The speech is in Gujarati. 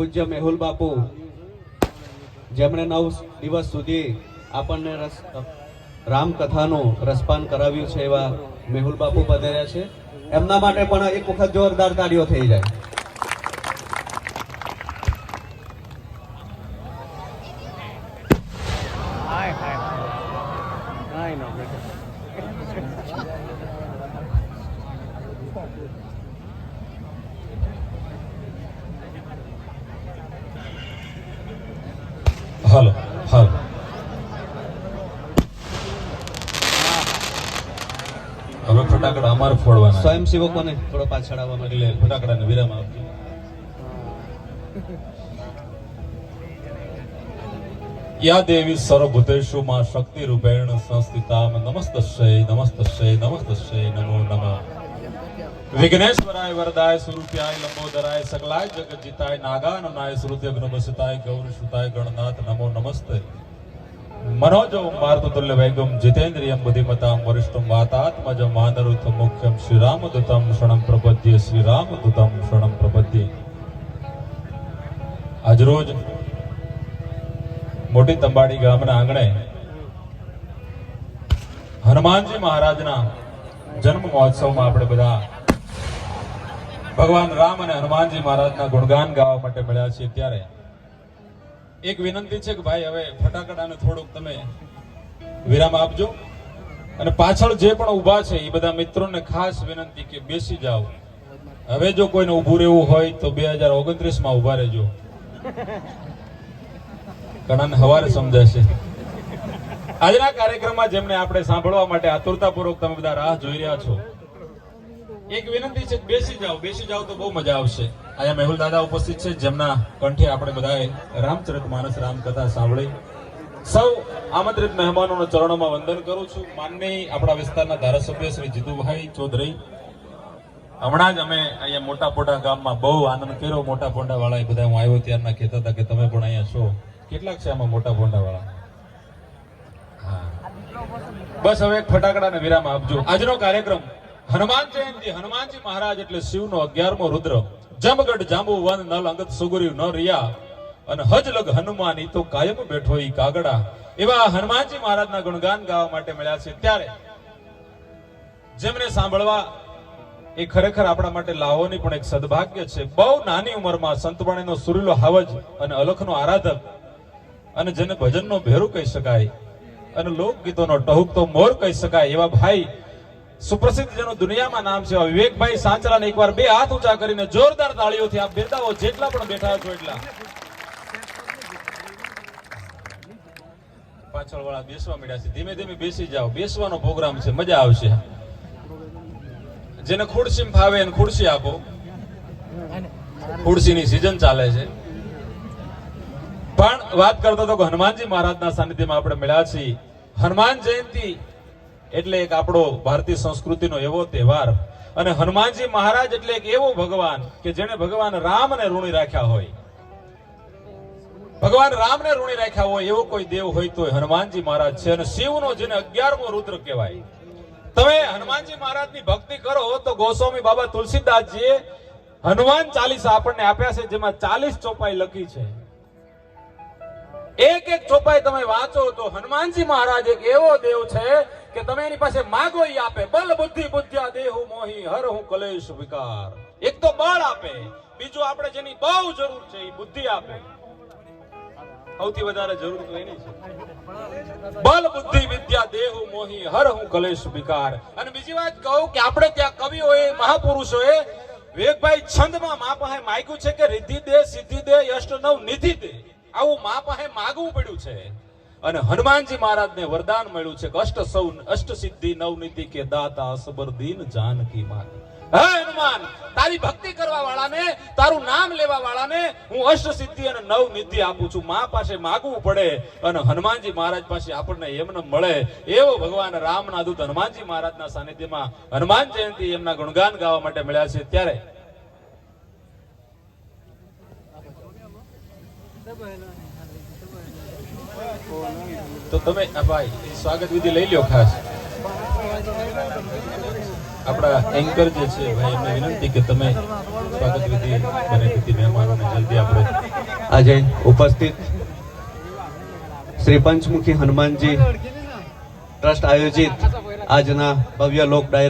પૂજ્ય મેહુલ બાપુ જેમણે 9 દિવસ સુધી આપણને રામકથાનું રસપાન કરાવ્યું છે એવા મેહુલ બાપુ પધાર્યા છે. એમના માટે પણ એક વખત જોરદાર તાળીઓ થઈ જાય. હાલો હાલો હવે ફટાકડા અમારે ફોડવાના. સ્વયંસેવકોને થોડો પાછળ આવવા માટે એટલે ફટાકડાને વિરામ આપજો. યા દેવી સર્વભૂતેષુ માં શક્તિ રૂપેણ સંસ્થિતામ નમસ્તસ્ય નમસ્તસ્ય નમસ્તસ્ય નમો નમઃ. વિઘ્નેશ્વરાય વરદાય સ્વરૂપ્યાય લંબોદરાય સકલાય જગતજીતાય નાગાનનાય શ્રુત્યગ્નવસિતાય ગૌરીસુતાય ગણનાથ નમો નમસ્તે. મનોજો મારુતતુલ્ય વૈગમ જીતેન્દ્રિયમ બુદ્ધિમતામ વરિષ્ઠમ વાતાત્મજમ માનરુથમ મુખ્યમ શ્રીરામદૂતમ શરણં પ્રપદ્યે શ્રીરામદૂતમ શરણં પ્રપદ્યે. આજરોજ મોટી તંબાડી ગામના આંગણે હનુમાનજી મહારાજના જન્મ મહોત્સવમાં આપણે બધા ભગવાન રામ અને હનુમાનજી મહારાજના ગુણગાન ગાવા માટે મળ્યા છીએ. ત્યારે એક વિનંતી છે કે ભાઈ હવે ફટાકડાને થોડુંક તમે વિરામ આપજો અને પાછળ જે પણ ઊભા છે એ બધા મિત્રોને ખાસ વિનંતી કે બેસી જાઓ. હવે જો કોઈને ઊભું રહેવું હોય તો 2029 માં ઊભા રહેજો. ઘણાને હવારે સમજાશે. આજના કાર્યક્રમમાં જેમને આપણે સાંભળવા માટે આતુરતાપૂર્વક તમે બધા રાહ જોઈ રહ્યા છો, એક વિનંતી છે, બેસી જાઓ તો બહુ મજા આવશે. અહીંયા મેહુલ દાદા ઉપસ્થિત છે જેમના કંઠે આપણે બધાએ રામચરિતમાનસ રામકથા સાંભળી. સૌ આમંત્રિત મહેમાનોના ચરણોમાં વંદન કરું છું. માનનીય આપણા વિસ્તારના ધારાસભ્ય શ્રી જીતુભાઈ ચૌધરી, હમણાં જ અમે અહીંયા મોટા પોટા ગામમાં બહુ આનંદ કર્યો. મોટા પોંડા વાળા બધા હું આવ્યો ત્યારના કહેતા હતા કે તમે પણ અહીંયા છો. કેટલાક છે આમાં મોટા પોંડા વાળા? હા, બસ હવે એક ફટાકડાને વિરામ આપજો. આજનો કાર્યક્રમ હનુમાન જયંતિ. હનુમાનજી મહારાજ એટલે શિવનો 11મો રુદ્ર. જમગઢ જાંબુ વન નલ અંગત સુગર્યું ન રિયા અને હજ લગ હનુમાન ઈ તો કાયમ બેઠો ઈ કાગડા. એવા હનુમાનજી મહારાજના ગુણગાન ગાવા માટે મળ્યા છે. ત્યારે જેમને સાંભળવા એ ખરેખર આપણા માટે લાહોની પણ એક સદભાગ્ય છે. બહુ નાની ઉંમરમાં સંતવાણીનો સુરીલો હાવજ અને અલખનો આરાધક અને જેને ભજનનો ભેરું કહી શકાય અને લોકગીતોનો ટહુકતો મોર કહી શકાય એવા ભાઈ, સુપ્રસિદ્ધ જેનું દુનિયામાં નામ છે, વિવેકભાઈ સાંચરાને એકવાર 2 હાથ ઊંચા કરીને જોરદાર તાળીઓથી આપ બિરદાવો. જેટલા પણ બેઠા છો એટલા. પાછળ વાળા બેસવા મળ્યા છે. ધીમે ધીમે બેસી જાઓ. બેસવાનો પ્રોગ્રામ છે, મજા આવશે. જેને ખુરશી ફાવે એને ખુરશી આપો. ખુરશીની સીઝન ચાલે છે. પણ વાત કરતો હતો કે હનુમાનજી મહારાજના સાનિધ્યમાં આપણે મળ્યા છીએ. હનુમાન જયંતિ એટલે એક આપણો ભારતીય સંસ્કૃતિનો એવો તહેવાર અને હનુમાનજી મહારાજ એટલે એક એવો ભગવાન કે જેને ભગવાન રામને ઋણી રાખ્યા હોય. ભગવાન રામને ઋણી રાખ્યા હોય એવો કોઈ દેવ હોય તો હનુમાનજી મહારાજ છે. અને શિવનો જેને 11મો રુદ્ર કહેવાય. તમે હનુમાનજી મહારાજની ભક્તિ કરો તો ગોસ્વામી બાબા તુલસીદાસજીએ હનુમાન ચાલીસા આપણને આપ્યા છે, જેમાં 40 ચોપાઈ લખી છે. એક એક ચોપાઈ તમે વાંચો તો હનુમાનજી મહારાજ એક એવો દેવ છે કે તમે એની પાસે માગો ઈ આપે. બલ બુદ્ધિ બુદ્ધ્યા દેહુ મોહી હર હું કલેશ વિકાર. એક તો બળ આપે, બીજું આપણે જેની બહુ જરૂર છે એ બુદ્ધિ આપે. સૌથી વધારે જરૂર તો એની છે. બલ બુદ્ધિ વિદ્યા દેહુ મોહી હર હું કલેશ વિકાર. અને બીજી વાત કહું કે આપણે ત્યાં કવિઓએ, મહાપુરુષોએ વિવેકભાઈ છંદમાં મા પાસે માગ્યું છે કે રિદ્ધિ દે, સિદ્ધિ દે, યષ્ટ નવ નિધિ દે. આવું મા પાસે માગવું પડ્યું છે. અને હનુમાનજી મહારાજને વરદાન મળ્યું છે કે અષ્ટ સિદ્ધિ નવ નીતિ કે દાતા અસબર દીન જાનકી માત. હે હનુમાન, તારી ભક્તિ કરવા વાળાને, તારું નામ લેવા વાળાને હું અષ્ટ સિદ્ધિ અને નવ નિધિ આપું છું. મા પાસે માગવું પડે અને હનુમાનજી મહારાજ પાસે આપણને એમને મળે. એવો ભગવાન રામના દૂત હનુમાનજી મહારાજના સાનિધ્યમાં હનુમાન જયંતિ એમના ગુણગાન ગાવા માટે મળ્યા છે. ત્યારે તો તમે ભાઈ સ્વાગત વિધિ લઈ લ્યો. ખાસ આપણા એન્કર જે છે ભાઈ, એમને વિનંતી કે તમે સ્વાગત વિધિ બને મહેમાનોને જલ્દી આપણે આજે ઉપસ્થિત શ્રી પંચમુખી હનુમાનજી ટ્રસ્ટ આયોજિત આજના ભવ્ય લોક ડાયરા